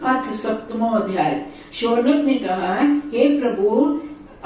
अथ 7वां अध्याय। शौनक ने कहा, हे प्रभु,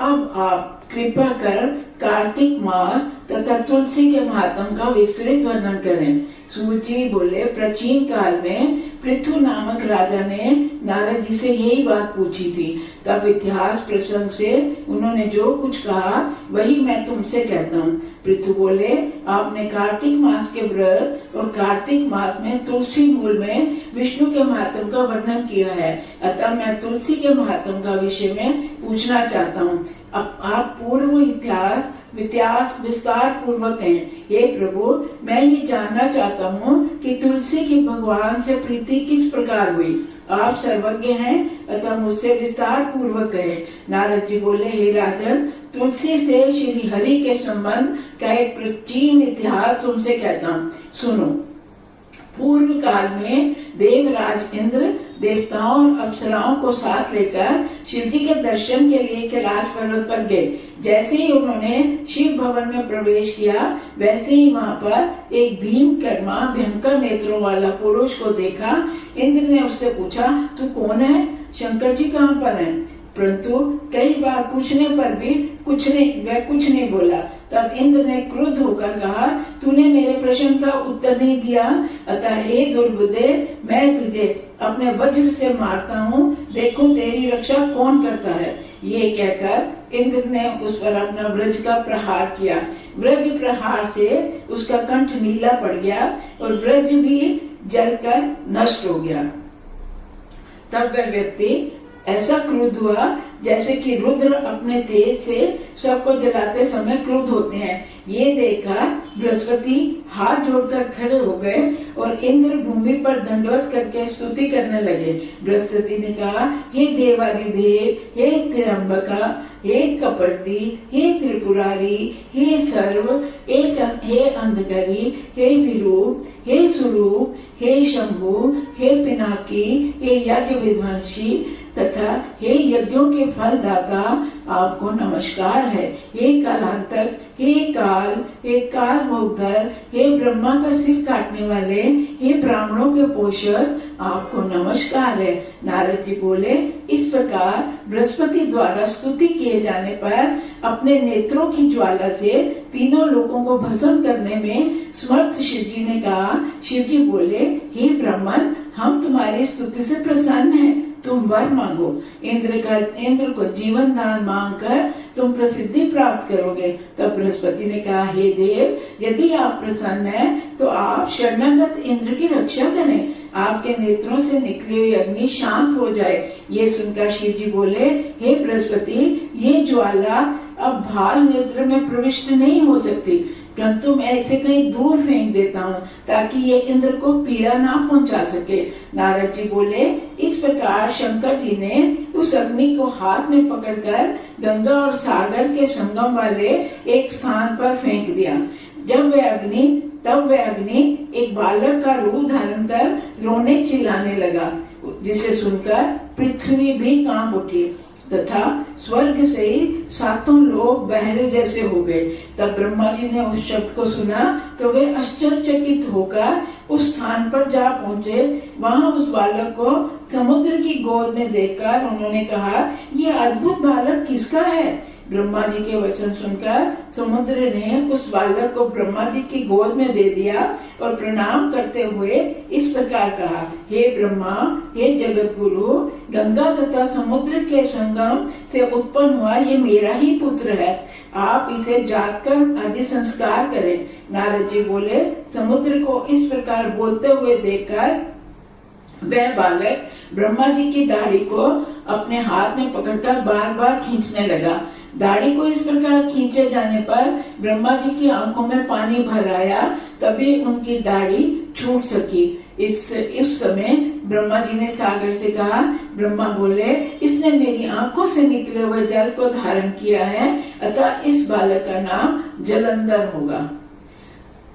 अब आप कृपा कर कार्तिक मास तथा तुलसी के महात्म का विस्तृत वर्णन करें। सूत जी बोले, प्राचीन काल में पृथु नामक राजा ने नारद जी से यही बात पूछी थी। तब इतिहास प्रसंग से उन्होंने जो कुछ कहा वही मैं तुमसे कहता हूँ। पृथु बोले, आपने कार्तिक मास के व्रत और कार्तिक मास में तुलसी मूल में विष्णु के महात्म का वर्णन किया है, अतः मैं तुलसी के महात्म का विषय में पूछना चाहता हूँ। अब आप पूर्व इतिहास विस्तार पूर्वक हैं। हे प्रभु, मैं ये जानना चाहता हूँ कि तुलसी की भगवान से प्रीति किस प्रकार हुई। आप सर्वज्ञ हैं, अतः मुझसे विस्तार पूर्वक कहें। नारद जी बोले, हे राजन, तुलसी से श्री हरि के संबंध का एक प्राचीन इतिहास तुमसे कहता हूँ, सुनो। पूर्व काल में देवराज इंद्र देवताओं और अप्सराओं को साथ लेकर शिव जी के दर्शन के लिए कैलाश पर्वत पर गए। जैसे ही उन्होंने शिव भवन में प्रवेश किया, वैसे ही वहाँ पर एक भीमकर्मा भयंकर नेत्रों वाला पुरुष को देखा। इंद्र ने उससे पूछा, तू कौन है? शंकर जी कहाँ पर हैं? परंतु कई बार पूछने पर भी वह कुछ नहीं बोला। तब इंद्र ने क्रुद्ध होकर कहा, तूने मेरे प्रश्न का उत्तर नहीं दिया, अतः हे दुर्बुद्धे, मैं तुझे अपने वज्र से मारता हूँ, देखो तेरी रक्षा कौन करता है। ये कहकर इंद्र ने उस पर अपना व्रज का प्रहार किया। व्रज प्रहार से उसका कंठ नीला पड़ गया और व्रज भी जलकर नष्ट हो गया। तब वह व्यक्ति ऐसा क्रुद्ध हुआ जैसे कि रुद्र अपने तेज से सबको जलाते समय क्रुद्ध होते हैं। ये देखकर बृहस्पति हाथ जोड़कर खड़े हो गए और इंद्र भूमि पर दंडवत करके स्तुति करने लगे। बृहस्पति ने कहा, हे देवादिदेव, हे त्र्यंबका, हे कपटदी, हे त्रिपुरारी, हे सर्व, हे अंधकरी, हे विरूप, हे स्वरूप, हे शंभु, हे पिनाकी, हे यज्ञ विध्वंसी तथा हे यज्ञों के फल दाता, आपको नमस्कार है। हे कालांतक, हे काल मोहधर, हे ब्रह्मा का सिर काटने वाले, हे ब्राह्मणों के पोषक, आपको नमस्कार है। नारद जी बोले, इस प्रकार बृहस्पति द्वारा स्तुति किए जाने पर अपने नेत्रों की ज्वाला से तीनों लोगों को भस्म करने में समर्थ शिव जी ने कहा। शिव जी बोले, हे ब्राह्मण, हम तुम्हारी स्तुति से प्रसन्न हैं, तुम वर मांगो। इंद्र को जीवन दान मांगकर तुम प्रसिद्धि प्राप्त करोगे। तब बृहस्पति ने कहा, हे देव, यदि आप प्रसन्न हैं तो आप शरणागत इंद्र की रक्षा करें, आपके नेत्रों से निकली हुई अग्नि शांत हो जाए। ये सुनकर शिव जी बोले, हे बृहस्पति, ये ज्वाला अब भाल नेत्र में प्रविष्ट नहीं हो सकती, परंतु मैं इसे कहीं दूर फेंक देता हूँ ताकि ये इंद्र को पीड़ा ना पहुँचा सके। नारद जी बोले, इस प्रकार शंकर जी ने उस अग्नि को हाथ में पकड़कर गंगा और सागर के संगम वाले एक स्थान पर फेंक दिया। तब वह अग्नि एक बालक का रूप धारण कर रोने चिल्लाने लगा, जिसे सुनकर पृथ्वी भी कांप उठी तथा स्वर्ग से ही सातों लोग बहरे जैसे हो गए। तब ब्रह्मा जी ने उस शब्द को सुना तो वे आश्चर्यचकित होकर उस स्थान पर जा पहुंचे। वहां उस बालक को समुद्र की गोद में देखकर उन्होंने कहा, यह अद्भुत बालक किसका है? ब्रह्मा जी के वचन सुनकर समुद्र ने उस बालक को ब्रह्मा जी की गोद में दे दिया और प्रणाम करते हुए इस प्रकार कहा, हे ब्रह्मा, हे जगत गुरु, गंगा तथा समुद्र के संगम से उत्पन्न हुआ ये मेरा ही पुत्र है, आप इसे जातकर आदि संस्कार करें। नारद जी बोले, समुद्र को इस प्रकार बोलते हुए देखकर वह बालक ब्रह्मा जी की दाढ़ी को अपने हाथ में पकड़कर बार बार खींचने लगा। दाढ़ी को इस प्रकार खींचे जाने पर ब्रह्मा जी की आंखों में पानी भर आया, तभी उनकी दाढ़ी छूट सकी। इस समय ब्रह्मा जी ने सागर से कहा। ब्रह्मा बोले, इसने मेरी आंखों से निकले हुए जल को धारण किया है, अतः इस बालक का नाम जलंधर होगा।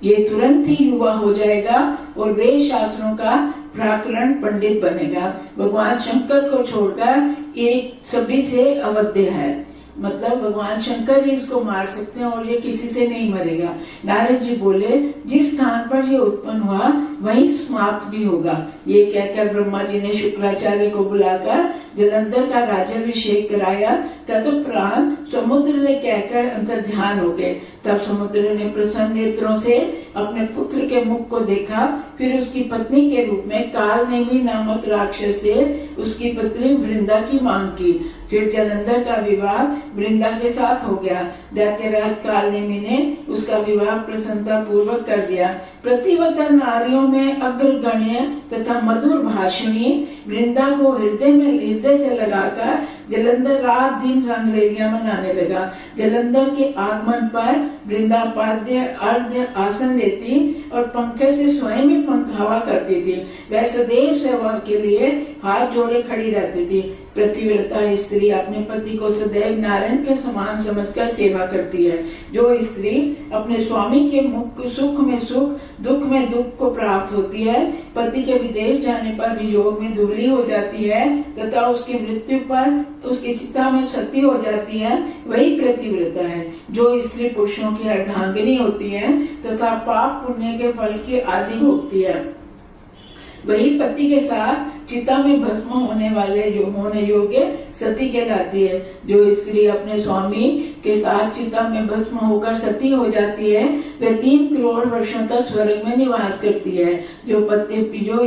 ये तुरंत ही युवा हो जाएगा और वेद शास्त्रों का प्राकरण पंडित बनेगा। भगवान शंकर को छोड़कर ये सभी से अवध्य है, मतलब भगवान शंकर ही इसको मार सकते हैं और ये किसी से नहीं मरेगा। नारद जी बोले, जिस स्थान पर ये उत्पन्न हुआ वहीं समाप्त भी होगा। ये कहकर ब्रह्मा जी ने शुक्राचार्य को बुलाकर जलंधर का राज्याभिषेक कराया। तदुपरांत समुद्र ने कहकर अंतर्ध्यान हो गए। तब समुद्र ने प्रसन्न नेत्रों से अपने पुत्र के मुख को देखा, फिर उसकी पत्नी के रूप में कालनेमी नामक राक्षस से उसकी पत्नी वृंदा की मांग की। फिर जलंधर का विवाह वृंदा के साथ हो गया। दैत्यराज कालनेमी ने उसका विवाह प्रसन्नता पूर्वक कर दिया। प्रतिवता नारियों में अग्रगण्य तथा मधुर भाषणी वृंदा को हृदय से लगाकर जलंधर रात दिन रंगरेलियां मनाने लगा। जलंधर के आगमन पर वृंदा पाद्य अर्ध्य आसन देती और पंखे से स्वयं ही पंख हवा करती थी। वह सदैव सेवा के लिए हाथ जोड़े खड़ी रहती थी। प्रतिव्रता स्त्री अपने पति को सदैव नारायण के समान समझकर सेवा करती है। जो स्त्री अपने स्वामी के मुख सुख में सुख दुख में दुख को प्राप्त होती है, पति के विदेश जाने पर वियोग में दुबली हो जाती है तथा उसकी मृत्यु पर उसकी चिता में सती हो जाती है, वही प्रतिव्रता है। जो स्त्री पुरुषों की अर्धांगिनी होती है तथा पाप पुण्य के फल की आदि भोगती है, वही पति के साथ चिता में भस्म होने वाले जो होने योग्य सती कहलाती है। जो स्त्री अपने स्वामी के साथ चिता में भस्म होकर सती हो जाती है, वह 3 करोड़ वर्षों तक स्वर्ग में निवास करती है। जो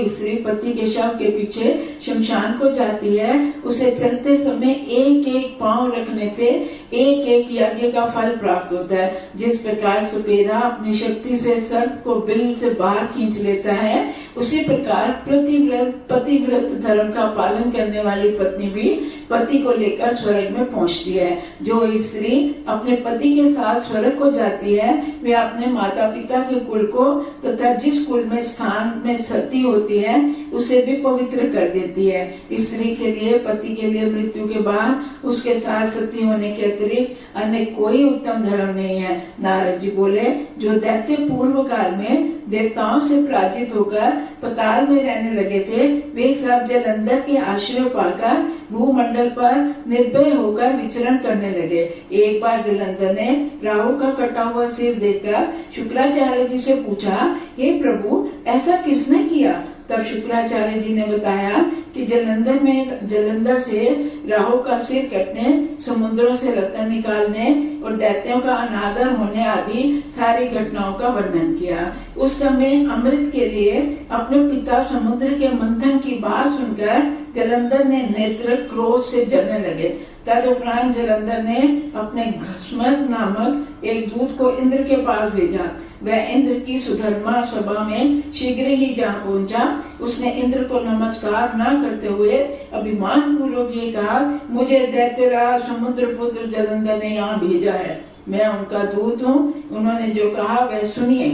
स्त्री पति के शव के पीछे शमशान को जाती है, उसे चलते समय एक एक पांव रखने से एक एक यज्ञ का फल प्राप्त होता है। जिस प्रकार सपेरा अपनी शक्ति से सर्प को बिल से बाहर खींच लेता है, उसी प्रकार पतिव्रत धर्म का पालन करने वाली पत्नी भी पति को लेकर स्वर्ग में पहुंचती है। जो स्त्री अपने पति के साथ स्वर्ग को जाती है, वे अपने माता पिता के कुल को तथा जिस कुल में स्थान में सती होती है उसे भी पवित्र कर देती है। स्त्री के लिए पति के लिए मृत्यु के बाद उसके साथ सती होने के अतिरिक्त अन्य कोई उत्तम धर्म नहीं है। नारद जी बोले, जो दैत्य पूर्व काल में देवताओं से पराजित होकर पताल में रहने लगे थे, वे सब जलंधर के आश्रय पाकर भूमंडल पर निर्भय होकर विचरण करने लगे। एक बार जलंधर ने राहु का कटा हुआ सिर देखकर शुक्राचार्य जी से पूछा, हे प्रभु, ऐसा किसने किया? तब शुक्राचार्य जी ने बताया कि जलंधर से राहु का सिर कटने, समुद्रों से रत्न निकालने और दैत्यों का अनादर होने आदि सारी घटनाओं का वर्णन किया। उस समय अमृत के लिए अपने पिता समुद्र के मंथन की बात सुनकर जलंधर ने नेत्र क्रोध से जलने लगे। तदुपरांत जलंधर ने अपने घस्मत नामक एक दूत को इंद्र के पास भेजा। वह इंद्र की सुधर्मा सभा में शीघ्र ही जा पहुंचा। उसने इंद्र को नमस्कार न करते हुए अभिमान पूर्वक ये कहा, मुझे दैत्यराज समुद्र पुत्र जलंधर ने यहाँ भेजा है, मैं उनका दूत हूँ। उन्होंने जो कहा वह सुनिए।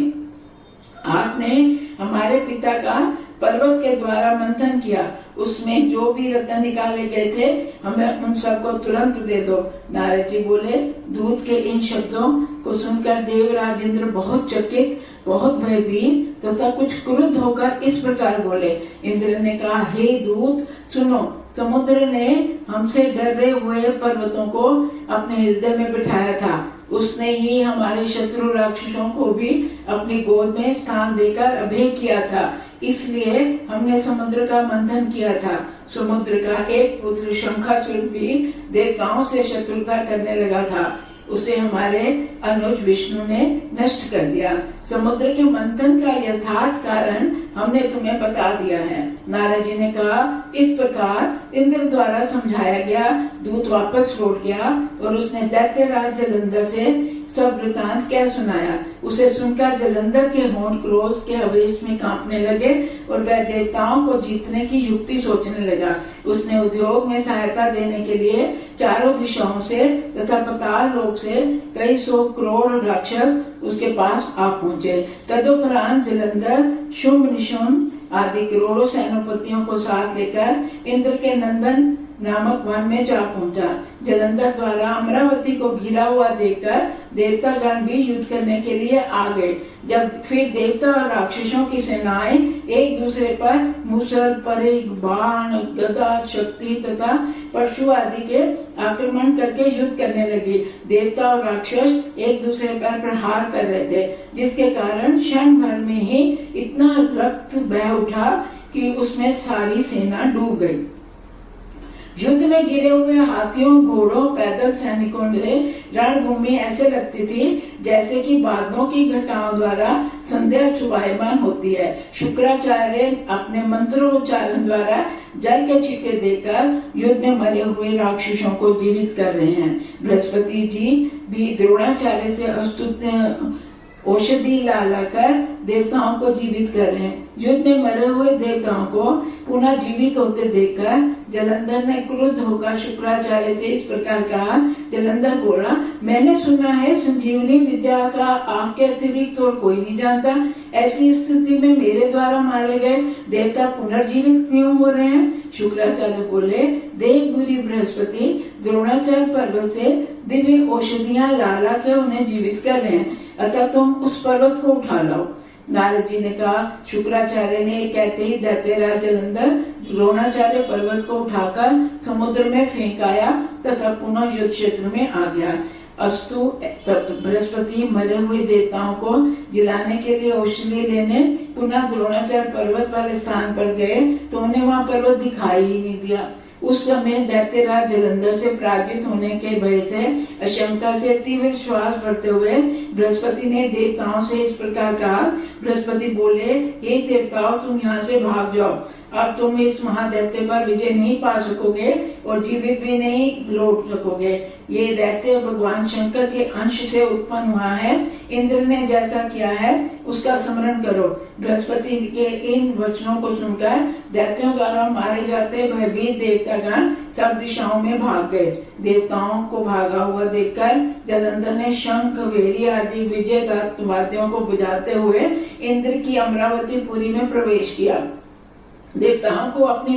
आपने हमारे पिता का पर्वत के द्वारा मंथन किया, उसमें जो भी रत्न निकाले गए थे हमें उन सबको तुरंत दे दो। नारद जी बोले, दूत के इन शब्दों को सुनकर देवराज इंद्र बहुत चकित, बहुत भयभीत तथा कुछ क्रुद्ध होकर इस प्रकार बोले। इंद्र ने कहा, हे दूत सुनो, समुद्र ने हमसे डरे हुए पर्वतों को अपने हृदय में बिठाया था। उसने ही हमारे शत्रु राक्षसों को भी अपनी गोद में स्थान देकर अभय किया था, इसलिए हमने समुद्र का मंथन किया था। समुद्र का एक पुत्र शंखासुर भी देवताओं से शत्रुता करने लगा था, उसे हमारे अनुज विष्णु ने नष्ट कर दिया। समुद्र के मंथन का यथार्थ कारण हमने तुम्हें बता दिया है। नारद जी ने कहा, इस प्रकार इंद्र द्वारा समझाया गया दूत वापस लौट गया और उसने दैत्यराज जलंधर से सब वृतांत क्या सुनाया। उसे सुनकर जलंधर के होंठ क्रोध के आवेश में कांपने लगे और वह देवताओं को जीतने की युक्ति सोचने लगा। उसने उद्योग में सहायता देने के लिए चारों दिशाओं से तथा पाताल लोक से कई 100 करोड़ राक्षस उसके पास आ पहुँचे। तदुपरांत जलंधर शुंभ निशुंभ आदि करोड़ों सेनापतियों को साथ लेकर इंद्र के नंदन नामक वन में जा पहुंचा। जलंधर द्वारा अमरावती को घिरा हुआ देखकर देवतागण भी युद्ध करने के लिए आ गए। जब फिर देवता और राक्षसों की सेनाएं एक दूसरे पर मुसल, परिघ, बाण, गदा, शक्ति तथा परशु आदि के आक्रमण करके युद्ध करने लगी। देवता और राक्षस एक दूसरे पर प्रहार कर रहे थे, जिसके कारण क्षण भर में ही इतना रक्त बह उठा कि उसमें सारी सेना डूब गई। युद्ध में गिरे हुए हाथियों, घोड़ों, पैदल सैनिकों ने रणभूमि ऐसे लगती थी जैसे कि बादलों की घटाओं द्वारा संध्या छुपायमान होती है। शुक्राचार्य अपने मंत्रोच्चारण द्वारा जल के छींटे देकर युद्ध में मरे हुए राक्षसों को जीवित कर रहे हैं। बृहस्पति जी भी द्रोणाचार्य से अस्तुत्य औषधि लाकर देवताओं को जीवित कर रहे हैं। युद्ध में मरे हुए देवताओं को पुनः जीवित होते देखकर जलंधर ने क्रुद्ध होकर शुक्राचार्य से इस प्रकार कहा। जलंधर बोला, मैंने सुना है संजीवनी विद्या का आपके अतिरिक्त और कोई नहीं जानता। ऐसी स्थिति में मेरे द्वारा मारे गए देवता पुनर्जीवित क्यों हो रहे हैं? शुक्राचार्य बोले, देवगुरु बृहस्पति द्रोणाचार्य पर्वत से दिव्य औषधियां ला के उन्हें जीवित कर रहे हैं, अतः तुम उस पर्वत को उठा लाओ। नारद जी ने कहा। शुक्राचार्य ने कहते ही दैत्यराज जलंधर द्रोणाचार्य पर्वत को उठाकर समुद्र में फेंक आया तथा पुनः युद्ध क्षेत्र में आ गया। अस्तु बृहस्पति मरे हुए देवताओं को जिलाने के लिए औषधि लेने पुनः द्रोणाचार्य पर्वत वाले स्थान पर गए तो उन्हें वहां पर्वत दिखाई ही नहीं दिया। उस समय दैत्यराज जलंधर से पराजित होने के भय से आशंका से तीव्र श्वास भरते हुए बृहस्पति ने देवताओं से इस प्रकार कहा। बृहस्पति बोले, हे देवताओं, तुम यहाँ से भाग जाओ। अब तुम इस महादैत्य पर विजय नहीं पा सकोगे और जीवित भी नहीं लौट सकोगे। ये दैत्य भगवान शंकर के अंश से उत्पन्न हुआ है। इंद्र ने जैसा किया है उसका स्मरण करो। बृहस्पति के इन वचनों को सुनकर दैत्यों द्वारा मारे जाते भयभीत देवतागण सब दिशाओं में भाग गए। देवताओं को भागा हुआ देखकर जलंधर ने शंख, वेरी आदि विजय वाद्यों को बजाते हुए इंद्र की अमरावतीपुरी में प्रवेश किया। देवताओं को अपनी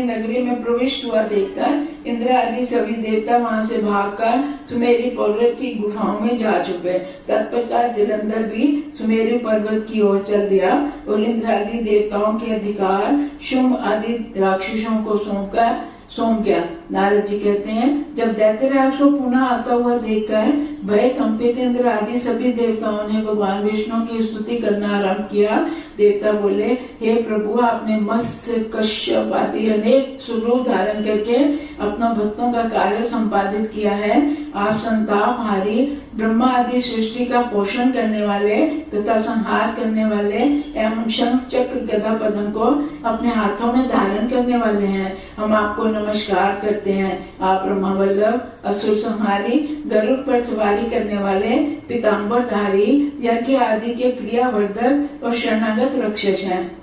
नगरी में प्रविष्ट हुआ देखकर इंद्र आदि सभी देवता वहां से भागकर सुमेरु पर्वत की गुफाओं में जा चुके। तत्पश्चात जलंधर भी सुमेरु पर्वत की ओर चल दिया और इंद्र आदि देवताओं के अधिकार शुंभ आदि राक्षसों को सौंप गया। नारद जी कहते हैं, जब दैत्यराज को पुनः आता हुआ देखकर भय कंपित इंद्र आदि सभी देवताओं ने भगवान विष्णु की स्तुति करना आरंभ किया। देवता बोले, हे प्रभु, आपने मत्स्य, कश्यप आदि अनेक स्वरूप धारण करके अपना भक्तों का कार्य संपादित किया है। आप संतापहारी, ब्रह्मा आदि सृष्टि का पोषण करने वाले तथा संहार करने वाले एवं शंख, चक्र, गदा, पद्म को अपने हाथों में धारण करने वाले हैं। हम आपको नमस्कार करते हैं। आप ब्रह्मा वल्लभ, असुर संहारी, गरुड़ पर सवारी करने वाले, पीताम्बरधारी, यज्ञ आदि के क्रियावर्धक और शरणागत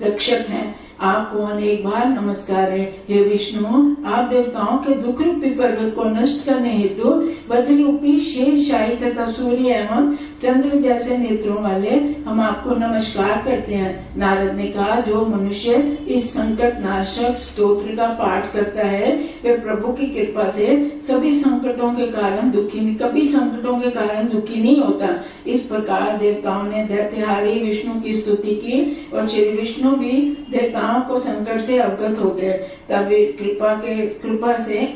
रक्षक हैं। आपको अनेक बार नमस्कार है। हे विष्णु, आप देवताओं के दुख रूपी पर्वत को नष्ट करने हेतु वज्र रूपी शेषशाही तथा सूर्य एवं चंद्र जैसे नेत्रों वाले हम आपको नमस्कार करते हैं। नारद ने कहा, जो मनुष्य इस संकट नाशक स्तोत्र का पाठ करता है वे प्रभु की कृपा से कभी संकटों के कारण दुखी नहीं होता। इस प्रकार देवताओं ने दैत्यहारी विष्णु की स्तुति की और श्री विष्णु भी देवताओं को संकट से अवगत हो गए। तब वे कृपा से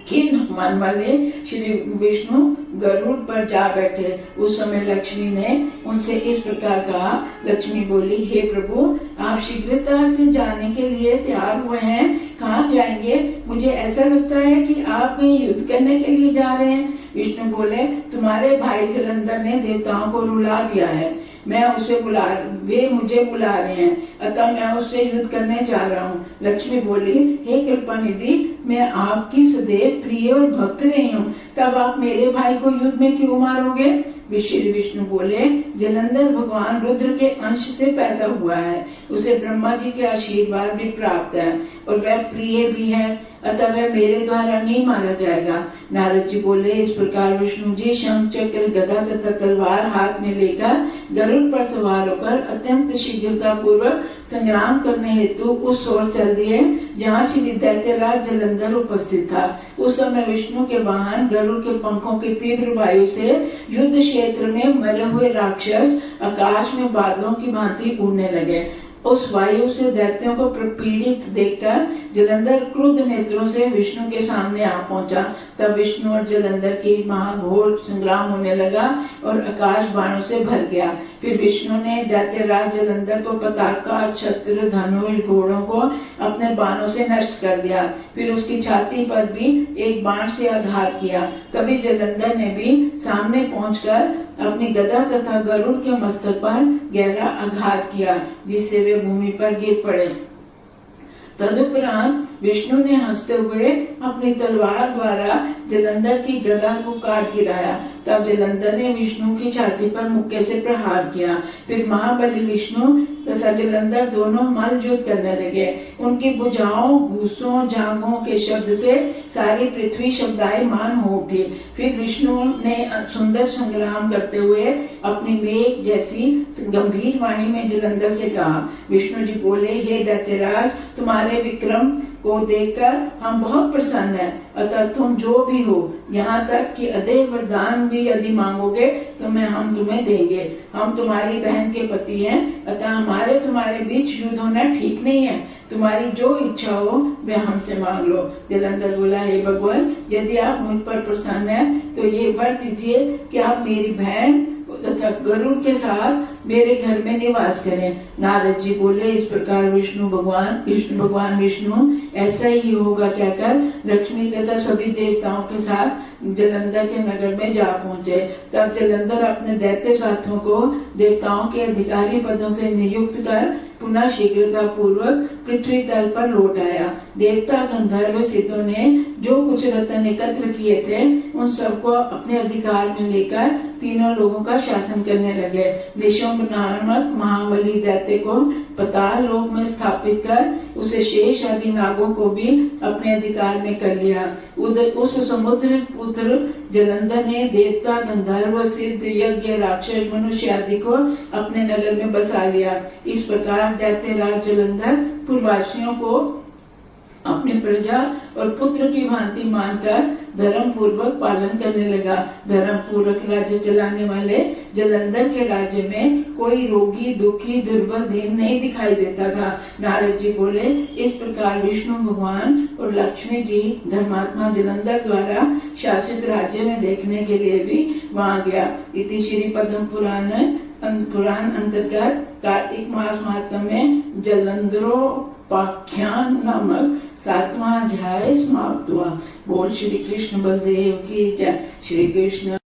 खिन्न मन वाले श्री विष्णु गरुड़ पर जा बैठे। उस समय लक्ष्मी ने उनसे इस प्रकार कहा। लक्ष्मी बोली, हे प्रभु, आप शीघ्रता से जाने के लिए तैयार हुए हैं, कहाँ जाएंगे? मुझे ऐसा लगता है कि आप कहीं युद्ध करने के लिए जा रहे हैं। विष्णु बोले, तुम्हारे भाई जलंधर ने देवताओं को रुला दिया है, वे मुझे बुला रहे हैं, अतः मैं उससे युद्ध करने जा रहा हूँ। लक्ष्मी बोली, हे कृपा निधि, मैं आपकी सदैव प्रिय और भक्त रही हूँ, तब आप मेरे भाई को युद्ध में क्यों मारोगे? श्री विष्णु बोले, जलंधर भगवान रुद्र के अंश से पैदा हुआ है, उसे ब्रह्मा जी के आशीर्वाद भी प्राप्त है और वह प्रिय भी है, अतः वह मेरे द्वारा नहीं मारा जाएगा। नारद जी बोले, इस प्रकार विष्णु जी शंख, चक्र, गदा तथा तलवार हाथ में लेकर गरुड़ पर सवार होकर अत्यंत शीघ्रता पूर्वक संग्राम करने हेतु उस ओर चल दिए जहाँ श्री दैत्यराज जलंधर उपस्थित था। उस समय विष्णु के वाहन गरुड़ के पंखों की तीव्र वायु से युद्ध क्षेत्र में मरे हुए राक्षस आकाश में बादलों की भांति उड़ने लगे। उस वायु से दैत्यों को पीड़ित देखकर जलंधर क्रुद्ध नेत्रों से विष्णु के सामने आ पहुंचा। तब विष्णु और जलंधर की महाघोर संग्राम होने लगा और आकाश बाणों से भर गया। फिर विष्णु ने दैत्यराज जलंधर को पताका, छत्र, धनुष, घोड़ों को अपने बाणों से नष्ट कर दिया। फिर उसकी छाती पर भी एक बाण से आघात किया। तभी जलंधर ने भी सामने पहुंचकर अपनी गदा तथा गरुड़ के मस्तक पर गहरा आघात किया, जिससे वे भूमि पर गिर पड़े। तदुपरांत विष्णु ने हंसते हुए अपनी तलवार द्वारा जलंधर की गदा को काट गिराया। तब जलंधर ने विष्णु की छाती पर मुक्के से प्रहार किया। फिर महाबली विष्णु तथा जलंधर दोनों मल्ल युद्ध करने लगे। उनकी भुजाओं, घूसों, जांघों के शब्द से सारी पृथ्वी शब्दायमान हो उठी। फिर विष्णु ने सुंदर संग्राम करते हुए अपनी मेघ जैसी गंभीर वाणी में जलंधर से कहा। विष्णु जी बोले, हे दैत्यराज, तुम्हारे विक्रम को देखकर हम बहुत प्रसन्न हैं। अतः तुम जो भी हो, यहाँ तक कि अदेय वरदान भी यदि मांगोगे तो हम तुम्हें देंगे। हम तुम्हारी बहन के पति हैं, अतः हमारे तुम्हारे बीच युद्ध होना ठीक नहीं है। तुम्हारी जो इच्छा हो वह हमसे मांग लो। जलंधर बोला, हे भगवान, यदि आप मुझ पर प्रसन्न हैं तो ये वर दीजिए कि आप मेरी बहन तथा गरुड़ के साथ मेरे घर में निवास करें। नारद जी बोले, इस प्रकार विष्णु भगवान विष्णु ऐसा ही होगा कहकर लक्ष्मी तथा सभी देवताओं के साथ जलंधर के नगर में जा पहुंचे। तब जलंधर अपने दैत्य साथियों को देवताओं के अधिकारी पदों से नियुक्त कर पुनः शीघ्रता पूर्वक पृथ्वी तल पर लौट आया। देवता, गंधर्व, सिद्धों ने जो कुछ रत्न एकत्र किए थे उन सबको अपने अधिकार में लेकर तीनों लोगों का शासन करने लगे। निशुंभ नामक महाबली दैत्य को पाताल लोक में स्थापित कर उसे शेष आदि नागों को भी अपने अधिकार में कर लिया। उस समुद्र पुत्र जलंधर ने देवता, गंधर्व, सिद्ध, यज्ञ, राक्षस, मनुष्य आदि को अपने नगर में बसा लिया। इस प्रकार दैत्यराज जलंधर पूर्ववासियों को अपने प्रजा और पुत्र की भांति मानकर धर्म पूर्वक पालन करने लगा। धर्म पूर्वक राज्य चलाने वाले जलंधर के राज्य में कोई रोगी, दुखी, दुर्बल, दीन नहीं दिखाई देता था। नारद जी बोले, इस प्रकार विष्णु भगवान और लक्ष्मी जी धर्मात्मा जलंधर द्वारा शासित राज्य में देखने के लिए भी वहाँ गया। इति श्री पद्म पुराण अंतर्गत कार्तिक मास महात्म्य में जलंधरोपाख्यान नामक 7वां अध्याय समाप्त हुआ। बोल श्री कृष्ण बलदेव की जय। श्री कृष्ण